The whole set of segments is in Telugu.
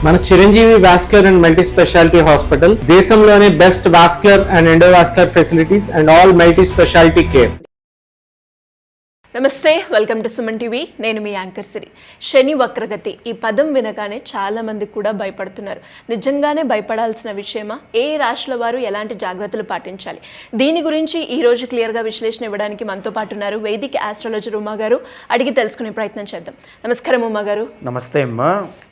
మన Chiranjeevi vascular and multi speciality hospital దేశంలోనే best vascular and endovascular facilities and all multi speciality care. నమస్తే, వెల్కమ్ టు సుమన్ టీవీ. నేను మీ యాంకర్ సిరి. శని వక్రగతి ఈ పదం వినగానే చాలా మంది కూడా భయపడుతున్నారు. నిజంగానే భయపడాల్సిన విషయమా? ఏ రాశుల వారు ఎలాంటి జాగ్రత్తలు పాటించాలి? దీని గురించి ఈ రోజు క్లియర్గా విశ్లేషణ ఇవ్వడానికి మనతో పాటు ఉన్నారు వైదిక్ ఆస్ట్రాలజర్ ఉమా గారు. అడిగి తెలుసుకునే ప్రయత్నం చేద్దాం. నమస్కారం ఉమా గారు. నమస్తే అమ్మా.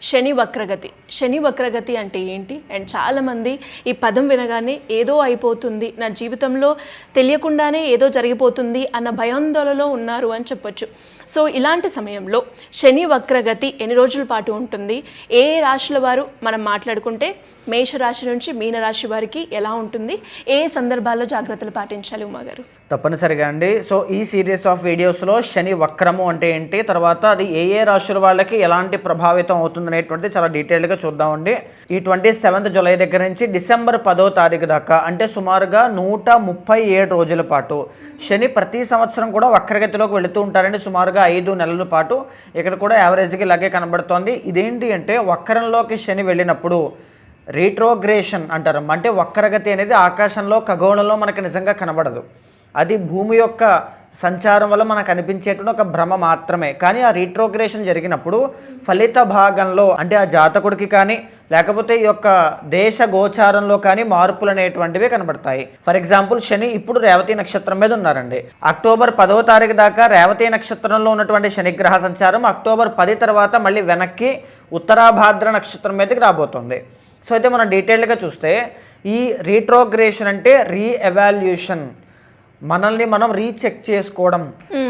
శని వక్రగతి అంటే ఏంటి? అండ్ చాలా మంది ఈ పదం వినగానే ఏదో అయిపోతుంది, నా జీవితంలో తెలియకుండానే ఏదో జరిగిపోతుంది అన్న భయాందోళనలో ఉన్నారు అని చెప్పొచ్చు. సో ఇలాంటి సమయంలో శని వక్రగతి ఎన్ని రోజుల పాటు ఉంటుంది? ఏ రాశుల వారు మనం మాట్లాడుకుంటే మేషరాశి నుంచి మీనరాశి వారికి ఎలా ఉంటుంది? ఏ సందర్భాల్లో జాగ్రత్తలు పాటించాలి ఉమాగారు? తప్పనిసరిగా అండి. సో ఈ సిరీస్ ఆఫ్ వీడియోస్లో శని వక్రము అంటే ఏంటి, తర్వాత అది ఏ రాశుల వాళ్ళకి ఎలాంటి ప్రభావితం అవుతుంది అనేటువంటిది చాలా డీటెయిల్గా చూద్దామండి. ఈ 27th జూలై దగ్గర నుంచి డిసెంబర్ 10వ తారీఖు దాకా, అంటే సుమారుగా 137 రోజుల పాటు శని ప్రతి సంవత్సరం కూడా వక్రగతిలోకి వెళుతూ ఉంటారండి. సుమారుగా 5 నెలల పాటు ఇక్కడ కూడా యావరేజ్కి ఇలాగే కనబడుతోంది. ఇదేంటి అంటే వక్రంలోకి శని వెళ్ళినప్పుడు రీట్రోగ్రేషన్ అంటారు. అంటే వక్రగతి అనేది ఆకాశంలో ఖగోళంలో మనకు నిజంగా కనబడదు. అది భూమి యొక్క సంచారం వల్ల మనకు అనిపించేటువంటి ఒక భ్రమ మాత్రమే. కానీ ఆ రీట్రోగ్రేషన్ జరిగినప్పుడు ఫలిత భాగంలో, అంటే ఆ జాతకుడికి కానీ లేకపోతే ఈ యొక్క దేశ గోచారంలో కానీ మార్పులు అనేటువంటివి కనబడతాయి. ఫర్ ఎగ్జాంపుల్ శని ఇప్పుడు రేవతి నక్షత్రం మీద ఉన్నారండి. అక్టోబర్ 10వ తారీఖు దాకా రేవతి నక్షత్రంలో ఉన్నటువంటి శనిగ్రహ సంచారం అక్టోబర్ 10 తర్వాత మళ్ళీ వెనక్కి ఉత్తరాభాద్ర నక్షత్రం మీదకి రాబోతుంది. సో అయితే మనం డీటెయిల్గా చూస్తే ఈ రీట్రోగ్రేషన్ అంటే రీఎవాల్యూషన్, మనల్ని మనం రీచెక్ చేసుకోవడం.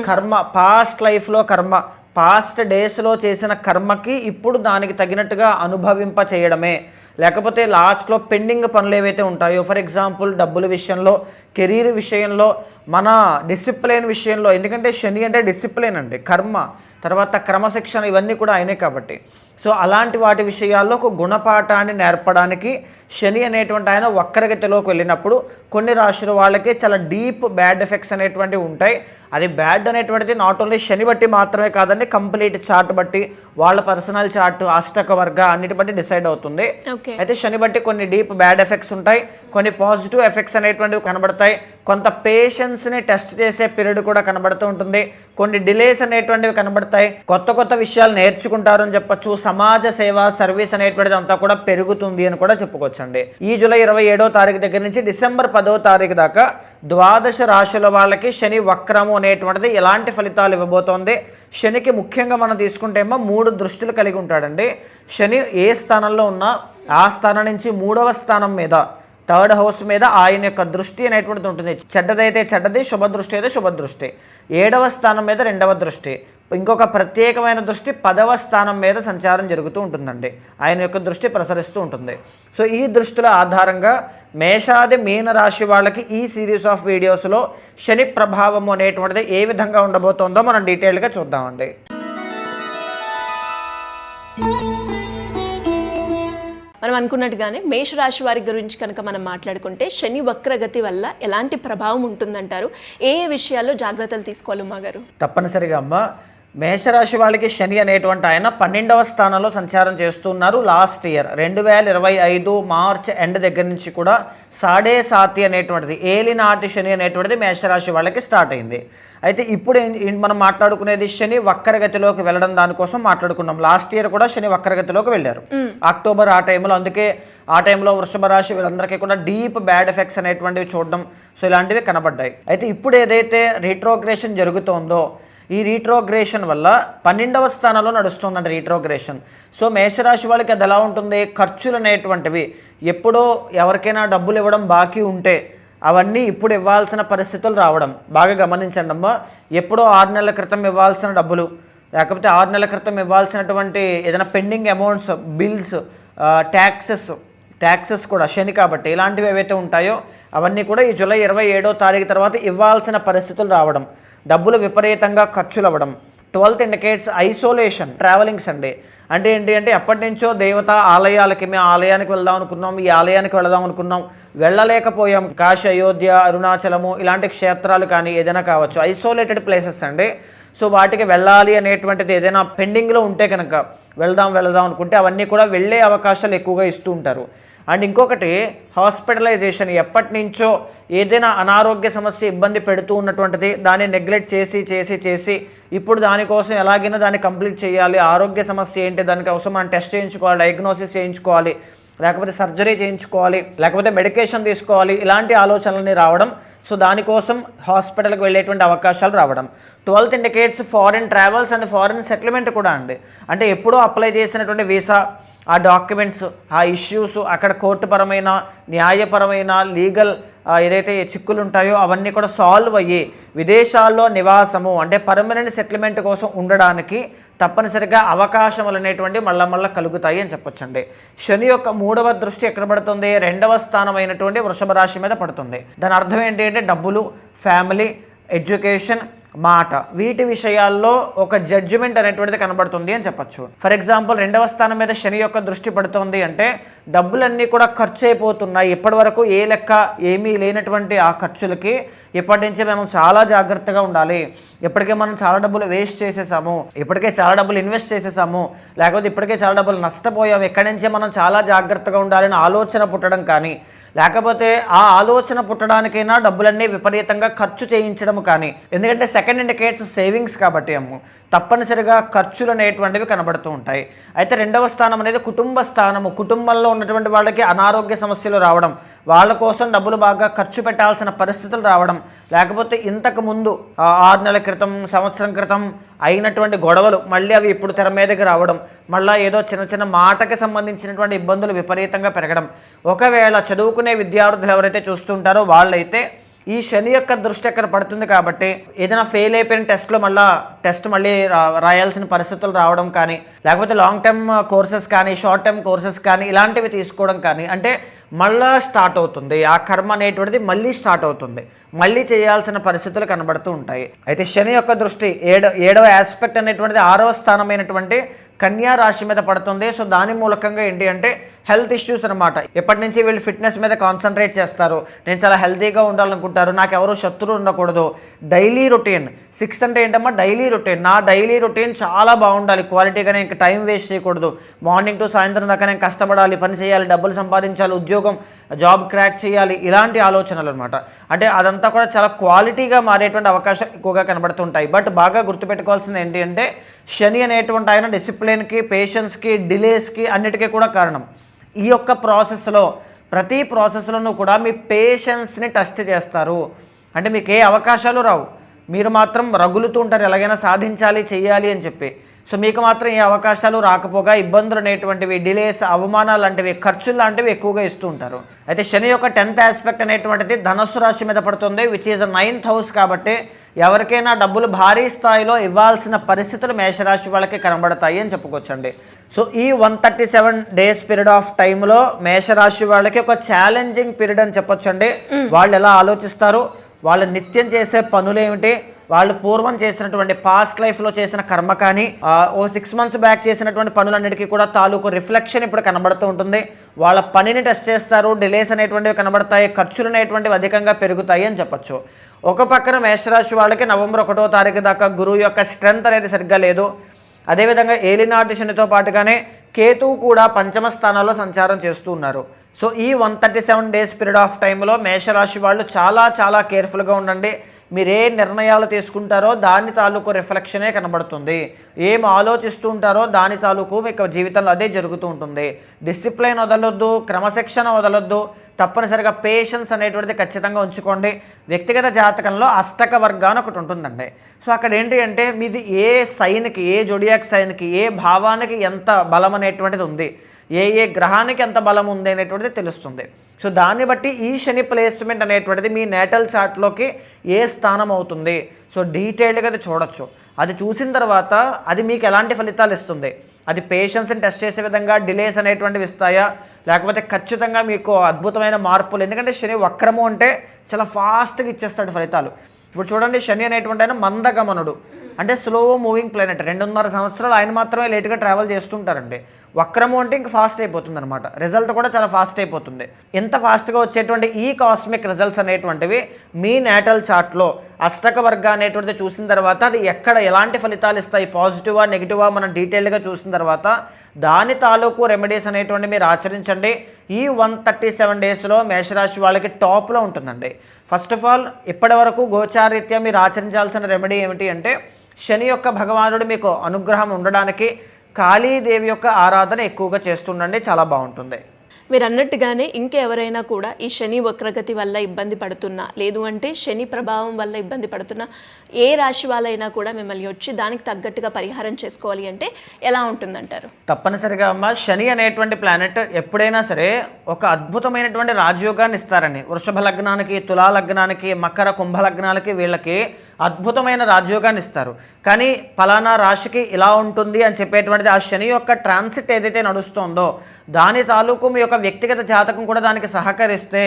కర్మ, పాస్ట్ లైఫ్లో కర్మ, పాస్ట్ డేస్లో చేసిన కర్మకి ఇప్పుడు దానికి తగినట్టుగా అనుభవింప చేయడమే. లేకపోతే లాస్ట్లో పెండింగ్ పనులు ఏవైతే ఉంటాయో, ఫర్ ఎగ్జాంపుల్ డబ్బుల విషయంలో, కెరీర్ విషయంలో, మన డిసిప్లిన్ విషయంలో, ఎందుకంటే శని అంటే డిసిప్లిన్ అండి, కర్మ, తర్వాత క్రమశిక్షణ, ఇవన్నీ కూడా అయినాయి కాబట్టి. సో అలాంటి వాటి విషయాల్లో ఒక గుణపాఠాన్ని నేర్పడానికి శని అనేటువంటి ఆయన వక్రగతిలోకి వెళ్ళినప్పుడు కొన్ని రాశుల వాళ్ళకి చాలా డీప్ బ్యాడ్ ఎఫెక్ట్స్ అనేటువంటివి ఉంటాయి. అది బ్యాడ్ అనేటువంటిది నాట్ ఓన్లీ శని బట్టి మాత్రమే కాదండి, కంప్లీట్ చార్ట్ బట్టి, వాళ్ళ పర్సనల్ చార్ట్, అష్టక వర్గ అన్నిటి బట్టి డిసైడ్ అవుతుంది. అయితే శని బట్టి కొన్ని డీప్ బ్యాడ్ ఎఫెక్ట్స్ ఉంటాయి, కొన్ని పాజిటివ్ ఎఫెక్ట్స్ అనేటువంటివి కనబడతాయి, కొంత పేషెన్స్ని టెస్ట్ చేసే పీరియడ్ కూడా కనబడుతూ ఉంటుంది, కొన్ని డిలేస్ అనేటువంటివి కనబడతాయి, కొత్త విషయాలు నేర్చుకుంటారు అని చెప్పొచ్చు, సమాజ సేవ సర్వీస్ అనేటువంటిది అంతా కూడా పెరుగుతుంది అని కూడా చెప్పుకోవచ్చండి. ఈ జూలై 27వ తారీఖు దగ్గర నుంచి డిసెంబర్ 10వ తారీఖు దాకా 12 రాశుల వాళ్ళకి శని వక్రము అనేటువంటిది ఎలాంటి ఫలితాలు ఇవ్వబోతోంది? శనికి ముఖ్యంగా మనం తీసుకుంటే ఏమో 3 దృష్టిలు కలిగి ఉంటాడండి. శని ఏ స్థానంలో ఉన్నా ఆ స్థానం నుంచి 3వ స్థానం మీద, 3rd హౌస్ మీద ఆయన యొక్క దృష్టి అనేటువంటిది ఉంటుంది. చెడ్డదైతే చెడ్డది, శుభదృష్టి అయితే శుభదృష్టి. 7వ స్థానం మీద 2వ దృష్టి, ఇంకొక ప్రత్యేకమైన దృష్టి 10వ స్థానం మీద సంచారం జరుగుతూ ఉంటుందండి. ఆయన యొక్క దృష్టి ప్రసరిస్తూ ఉంటుంది. సో ఈ దృష్టిల ఆధారంగా మేషాది మీన రాశి వాళ్ళకి ఈ సిరీస్ ఆఫ్ వీడియోస్లో శని ప్రభావం అనేటువంటిది ఏ విధంగా ఉండబోతోందో మనం డీటెయిల్గా చూద్దామండి. మనం అనుకున్నట్టుగానే మేషరాశి వారి గురించి కనుక మనం మాట్లాడుకుంటే శని వక్రగతి వల్ల ఎలాంటి ప్రభావం ఉంటుందంటారు? ఏ విషయాల్లో జాగ్రత్తలు తీసుకోవాలి ఉమా గారు? తప్పనిసరిగా అమ్మ, మేషరాశి వాళ్ళకి శని అనేటువంటి ఆయన 12వ స్థానంలో సంచారం చేస్తున్నారు. లాస్ట్ ఇయర్ 2025 మార్చ్ ఎండ్ దగ్గర నుంచి కూడా 7.5 అనేటువంటిది, ఏలినాటి శని అనేటువంటిది మేషరాశి వాళ్ళకి స్టార్ట్ అయింది. అయితే ఇప్పుడు మనం మాట్లాడుకునేది శని వక్రగతిలోకి వెళ్ళడం, దానికోసం మాట్లాడుకున్నాం. లాస్ట్ ఇయర్ కూడా శని వక్రగతిలోకి వెళ్ళారు అక్టోబర్ ఆ టైంలో. అందుకే ఆ టైంలో వృషభ రాశి వీళ్ళందరికీ కూడా డీప్ బ్యాడ్ ఎఫెక్ట్స్ అనేటువంటివి చూడడం, సో ఇలాంటివి కనబడ్డాయి. అయితే ఇప్పుడు ఏదైతే రీట్రోగ్రేషన్ జరుగుతోందో, ఈ రీట్రోగ్రేషన్ వల్ల 12వ స్థానంలో నడుస్తుందండి రీట్రోగ్రేషన్. సో మేషరాశి వాళ్ళకి అది ఎలా ఉంటుంది? ఖర్చులు అనేటువంటివి, ఎప్పుడో ఎవరికైనా డబ్బులు ఇవ్వడం బాకీ ఉంటే అవన్నీ ఇప్పుడు ఇవ్వాల్సిన పరిస్థితులు రావడం. బాగా గమనించండి అమ్మ, ఎప్పుడో 6 నెలల క్రితం ఇవ్వాల్సిన డబ్బులు, లేకపోతే 6 నెలల క్రితం ఇవ్వాల్సినటువంటి ఏదైనా పెండింగ్ అమౌంట్స్, బిల్స్, ట్యాక్సెస్ కూడా శని కాబట్టి ఇలాంటివి ఏవైతే ఉంటాయో అవన్నీ కూడా ఈ జూలై 27వ తారీఖు తర్వాత ఇవ్వాల్సిన పరిస్థితులు రావడం, డబ్బులు విపరీతంగా ఖర్చులు అవ్వడం. 12th ఇండికేట్స్ ఐసోలేషన్, ట్రావెలింగ్స్ అండి. అంటే ఏంటి అంటే ఎప్పటి నుంచో దేవతా ఆలయాలకి, మేము ఆలయానికి వెళ్దాం అనుకున్నాం, ఈ ఆలయానికి వెళదాం అనుకున్నాం, వెళ్ళలేకపోయాం. కాశీ, అయోధ్య, అరుణాచలము ఇలాంటి క్షేత్రాలు కానీ ఏదైనా కావచ్చు, ఐసోలేటెడ్ ప్లేసెస్ అండి. సో వాటికి వెళ్ళాలి అనేటువంటిది ఏదైనా పెండింగ్లో ఉంటే కనుక వెళ్దాం అనుకుంటే అవన్నీ కూడా వెళ్ళే అవకాశాలు ఎక్కువగా ఇస్తూ ఉంటారు. అండ్ ఇంకొకటి హాస్పిటలైజేషన్, ఎప్పటి నుంచో ఏదైనా అనారోగ్య సమస్య ఇబ్బంది పెడుతూ ఉన్నటువంటిది దాన్ని నెగ్లెక్ట్ చేసి ఇప్పుడు దానికోసం ఎలాగైనా దాన్ని కంప్లీట్ చేయాలి, ఆరోగ్య సమస్య ఏంటి, దానికోసం మనం టెస్ట్ చేయించుకోవాలి, డయాగ్నోసిస్ చేయించుకోవాలి, లేకపోతే సర్జరీ చేయించుకోవాలి, లేకపోతే మెడికేషన్ తీసుకోవాలి, ఇలాంటి ఆలోచనలన్నీ రావడం. సో దానికోసం హాస్పిటల్కి వెళ్ళేటువంటి అవకాశాలు రావడం. 12th indicates foreign travels and foreign settlement కూడా అండి. అంటే ఎప్పుడో అప్లై చేసినటువంటి వీసా, ఆ డాక్యుమెంట్స్, ఆ ఇష్యూస్, అక్కడ కోర్టుపరమైన న్యాయపరమైన లీగల్ ఏదైతే చిక్కులు ఉంటాయో అవన్నీ కూడా సాల్వ్ అయ్యి విదేశాల్లో నివాసము అంటే పర్మనెంట్ సెటిల్మెంట్ కోసం ఉండడానికి తప్పనిసరిగా అవకాశములు అనేటువంటి మళ్ళా కలుగుతాయి అని చెప్పొచ్చండి. శని యొక్క 3వ దృష్టి ఎక్కడ పడుతుంది? 2వ స్థానమైనటువంటి వృషభ రాశి మీద పడుతుంది. దాని అర్థం ఏంటి అంటే డబ్బులు, ఫ్యామిలీ, ఎడ్యుకేషన్, మాట, వీటి విషయాల్లో ఒక జడ్జిమెంట్ అనేటువంటిది కనబడుతుంది అని చెప్పచ్చు. ఫర్ ఎగ్జాంపుల్ 2వ స్థానం మీద శని యొక్క దృష్టి పడుతుంది అంటే డబ్బులన్నీ కూడా ఖర్చు అయిపోతున్నాయి. ఇప్పటి వరకు ఏ లెక్క ఏమీ లేనటువంటి ఆ ఖర్చులకి ఇప్పటి నుంచి మనం చాలా జాగ్రత్తగా ఉండాలి. ఇప్పటికే మనం చాలా డబ్బులు వేస్ట్ చేసేసాము, ఇప్పటికే చాలా డబ్బులు ఇన్వెస్ట్ చేసేసాము, లేకపోతే ఇప్పటికే చాలా డబ్బులు నష్టపోయాము, ఇక్కడి నుంచే మనం చాలా జాగ్రత్తగా ఉండాలని ఆలోచన పుట్టడం కానీ, లేకపోతే ఆ ఆలోచన పుట్టడానికైనా డబ్బులన్నీ విపరీతంగా ఖర్చు చేయించడం కానీ. ఎందుకంటే 2nd ఇండికేట్స్ సేవింగ్స్ కాబట్టి తప్పనిసరిగా ఖర్చులు అనేటువంటివి కనబడుతూ ఉంటాయి. అయితే 2వ స్థానం అనేది కుటుంబ స్థానము. కుటుంబంలో ఉన్నటువంటి వాళ్ళకి అనారోగ్య సమస్యలు రావడం, వాళ్ళ కోసం డబ్బులు బాగా ఖర్చు పెట్టాల్సిన పరిస్థితులు రావడం, లేకపోతే ఇంతకు ముందు 6 నెలల క్రితం, సంవత్సరం క్రితం అయినటువంటి గొడవలు మళ్ళీ అవి ఇప్పుడు తెర మీదకి రావడం, మళ్ళీ ఏదో చిన్న మాటకి సంబంధించినటువంటి ఇబ్బందులు విపరీతంగా పెరగడం. ఒకవేళ చదువుకునే విద్యార్థులు ఎవరైతే చూస్తుంటారో వాళ్ళైతే ఈ శని యొక్క దృష్టి ఎక్కడ పడుతుంది కాబట్టి ఏదైనా ఫెయిల్ అయిపోయిన టెస్ట్ మళ్ళీ రాయాల్సిన పరిస్థితులు రావడం కానీ, లేకపోతే లాంగ్ టర్మ్ కోర్సెస్ కానీ, షార్ట్ టర్మ్ కోర్సెస్ కానీ ఇలాంటివి తీసుకోవడం కానీ, అంటే మళ్ళా స్టార్ట్ అవుతుంది ఆ కర్మ అనేటువంటిది, మళ్ళీ స్టార్ట్ అవుతుంది, మళ్ళీ చేయాల్సిన పరిస్థితులు కనబడుతూ ఉంటాయి. అయితే శని యొక్క దృష్టి 7వ ఆస్పెక్ట్ అనేటువంటిది 6వ స్థానమైనటువంటి కన్యా రాశి మీద పడుతుంది. సో దాని మూలకంగా ఏంటి అంటే హెల్త్ ఇష్యూస్ అనమాట. ఎప్పటి నుంచి వీళ్ళు ఫిట్నెస్ మీద కాన్సన్ట్రేట్ చేస్తారు, నేను చాలా హెల్తీగా ఉండాలనుకుంటారు, నాకు ఎవరు శత్రువు ఉండకూడదు, డైలీ రొటీన్. 6 అంటే ఏంటమ్మా? Daily routine. నా డైలీ రొటీన్ చాలా బాగుండాలి, క్వాలిటీగా, ఇంకా టైం వేస్ట్ చేయకూడదు, మార్నింగ్ టు సాయంత్రం దాకా నేను కష్టపడాలి, పని చేయాలి, డబ్బులు సంపాదించాలి, ఉద్యోగం జాబ్ క్రాక్ చేయాలి, ఇలాంటి ఆలోచనలు అనమాట. అంటే అదంతా కూడా చాలా క్వాలిటీగా మారేటువంటి అవకాశాలు ఎక్కువగా కనబడుతుంటాయి. బట్ బాగా గుర్తుపెట్టుకోవాల్సింది ఏంటి అంటే శని అనేటువంటి ఆయన డిసిప్లిన్కి, పేషెన్స్కి, డిలేస్కి అన్నిటికీ కూడా కారణం. ఈ యొక్క ప్రాసెస్లో ప్రతి ప్రాసెస్లోనూ కూడా మీ పేషెన్స్ని టెస్ట్ చేస్తారు. అంటే మీకు ఏ అవకాశాలు రావు, మీరు మాత్రం రగులుతూ ఉంటారు ఎలాగైనా సాధించాలి, చెయ్యాలి అని చెప్పి. సో మీకు మాత్రం ఏ అవకాశాలు రాకపోగా ఇబ్బందులు అనేటువంటివి, డిలేస్, అవమానాలు లాంటివి, ఖర్చులు లాంటివి ఎక్కువగా ఇస్తూ ఉంటారు. అయితే శని యొక్క 10th ఆస్పెక్ట్ అనేటువంటిది ధనస్సు రాశి మీద పడుతుంది, విచ్ ఈజ్ 9th హౌస్. కాబట్టి ఎవరికైనా డబ్బులు భారీ స్థాయిలో ఇవ్వాల్సిన పరిస్థితులు మేషరాశి వాళ్ళకి కనబడతాయి అని చెప్పుకోవచ్చండి. సో ఈ 137 డేస్ పీరియడ్ ఆఫ్ టైంలో మేషరాశి వాళ్ళకి ఒక ఛాలెంజింగ్ పీరియడ్ అని చెప్పొచ్చండి. వాళ్ళు ఎలా ఆలోచిస్తారు, వాళ్ళు నిత్యం చేసే పనులు ఏమిటి, వాళ్ళు పూర్వం చేసినటువంటి పాస్ట్ లైఫ్లో చేసిన కర్మ కానీ, ఓ 6 months బ్యాక్ చేసినటువంటి పనులన్నిటికీ కూడా తాలూకు రిఫ్లెక్షన్ ఇప్పుడు కనబడుతూ ఉంటుంది. వాళ్ళ పనిని టెస్ట్ చేస్తారు, డిలేస్ అనేటువంటివి కనబడతాయి, ఖర్చులు అనేటువంటివి అధికంగా పెరుగుతాయి అని చెప్పొచ్చు. ఒక పక్కన మేషరాశి వాళ్ళకి నవంబర్ 1వ తారీఖు దాకా గురువు యొక్క స్ట్రెంత్ అనేది సరిగ్గా లేదు. అదేవిధంగా ఏలినాటి శనితో పాటుగానే కేతువు కూడా 5వ స్థానంలో సంచారం చేస్తూ ఉన్నారు. సో ఈ 137 డేస్ పీరియడ్ ఆఫ్ టైంలో మేషరాశి వాళ్ళు చాలా కేర్ఫుల్గా ఉండండి. మీరు ఏ నిర్ణయాలు తీసుకుంటారో దాని తాలూకు రిఫ్లెక్షనే కనబడుతుంది, ఏం ఆలోచిస్తూ ఉంటారో దాని తాలూకు మీకు జీవితంలో అదే జరుగుతూ ఉంటుంది. డిసిప్లైన్ వదలొద్దు, క్రమశిక్షణ వదలొద్దు, తప్పనిసరిగా పేషెన్స్ అనేటువంటిది ఖచ్చితంగా ఉంచుకోండి. వ్యక్తిగత జాతకంలో అష్టక వర్గాన్ని ఒకటి ఉంటుందండి. సో అక్కడ ఏంటి అంటే మీది ఏ సైన్కి, ఏ జొడియాక్ సైన్కి, ఏ భావానికి ఎంత బలం అనేటువంటిది ఉంది, ఏ గ్రహానికి ఎంత బలం ఉంది అనేటువంటిది తెలుస్తుంది. సో దాన్ని బట్టి ఈ శని ప్లేస్మెంట్ అనేటువంటిది మీ నేటల్ చార్ట్లోకి ఏ స్థానం అవుతుంది, సో డీటెయిల్డ్గా అది చూడొచ్చు. అది చూసిన తర్వాత అది మీకు ఎలాంటి ఫలితాలు ఇస్తుంది, అది పేషెన్స్ని టెస్ట్ చేసే విధంగా డిలేస్ అనేటువంటివి ఇస్తాయా, లేకపోతే ఖచ్చితంగా మీకు అద్భుతమైన మార్పులు. ఎందుకంటే శని వక్రము అంటే చాలా ఫాస్ట్గా ఇచ్చేస్తాడు ఫలితాలు. ఇప్పుడు చూడండి, శని అనేటువంటి ఆయన మందగమనుడు, అంటే స్లో మూవింగ్ ప్లానెట్. 2.5 సంవత్సరాలు ఆయన మాత్రమే లేట్గా ట్రావెల్ చేస్తుంటారండి. వక్రము అంటే ఇంకా ఫాస్ట్ అయిపోతుంది అనమాట, రిజల్ట్ కూడా చాలా ఫాస్ట్ అయిపోతుంది. ఇంత ఫాస్ట్గా వచ్చేటువంటి ఈ కాస్మిక్ రిజల్ట్స్ అనేటువంటివి మీ నేటల్ చార్ట్లో అష్టక వర్గ అనేటువంటిది చూసిన తర్వాత అది ఎక్కడ ఎలాంటి ఫలితాలు ఇస్తాయి, పాజిటివా నెగిటివా మనం డీటెయిల్గా చూసిన తర్వాత దాని తాలూకు రెమెడీస్ అనేటువంటి మీరు ఆచరించండి. ఈ 137 డేస్లో మేషరాశి వాళ్ళకి టాప్లో ఉంటుందండి. ఫస్ట్ ఆఫ్ ఆల్ ఇప్పటి వరకు గోచారీత్యా మీరు ఆచరించాల్సిన రెమెడీ ఏమిటి అంటే శని యొక్క భగవానుడు మీకు అనుగ్రహం ఉండడానికి కాళీదేవి యొక్క ఆరాధన ఎక్కువగా చేస్తుండండి, చాలా బాగుంటుంది. మీరు అన్నట్టుగానే ఇంకెవరైనా కూడా ఈ శని వక్రగతి వల్ల ఇబ్బంది పడుతున్నా, లేదు అంటే శని ప్రభావం వల్ల ఇబ్బంది పడుతున్నా, ఏ రాశి వాళ్ళైనా కూడా మిమ్మల్ని వచ్చి దానికి తగ్గట్టుగా పరిహారం చేసుకోవాలి అంటే ఎలా ఉంటుందంటారు? తప్పనిసరిగా అమ్మ, శని అనేటువంటి ప్లానెట్ ఎప్పుడైనా సరే ఒక అద్భుతమైనటువంటి రాజయోగాన్ని ఇస్తారని. వృషభ లగ్నానికి, తులా లగ్నానికి, మకర కుంభ లగ్నాలకి వీళ్ళకి అద్భుతమైన రాజయోగాన్ని ఇస్తారు. కానీ ఫలానా రాశికి ఇలా ఉంటుంది అని చెప్పేటువంటిది ఆ శని యొక్క ట్రాన్సిట్ ఏదైతే నడుస్తుందో దాని తాలూకు మీ యొక్క వ్యక్తిగత జాతకం కూడా దానికి సహకరిస్తే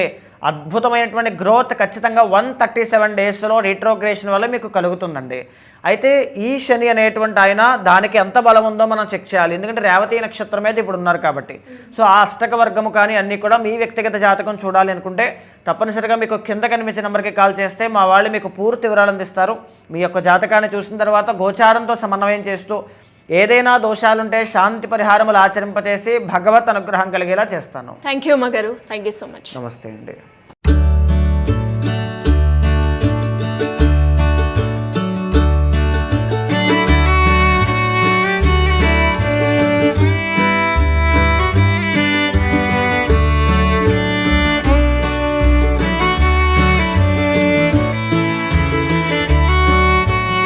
అద్భుతమైనటువంటి గ్రోత్ ఖచ్చితంగా 137 డేస్లో రీట్రోగ్రేషన్ వల్ల మీకు కలుగుతుందండి. అయితే ఈ శని అనేటువంటి ఆయన దానికి ఎంత బలం ఉందో మనం చెక్ చేయాలి, ఎందుకంటే రేవతి నక్షత్రం మీద ఇప్పుడు ఉన్నారు కాబట్టి. సో ఆ అష్టక వర్గము కానీ అన్నీ కూడా మీ వ్యక్తిగత జాతకం చూడాలి అనుకుంటే తప్పనిసరిగా మీకు కింద కనిపించే నెంబర్కి కాల్ చేస్తే మా వాళ్ళు మీకు పూర్తి వివరాలు అందిస్తారు. మీ యొక్క జాతకాన్ని చూసిన తర్వాత గోచారంతో సమన్వయం చేస్తూ ఏదైనా దోషాలుంటే శాంతి పరిహారములు ఆచరింపచేసి భగవత్ అనుగ్రహం కలిగేలా చేస్తాను. థ్యాంక్ యూ అమ్మగారు, థ్యాంక్ యూ సో మచ్. నమస్తే అండి.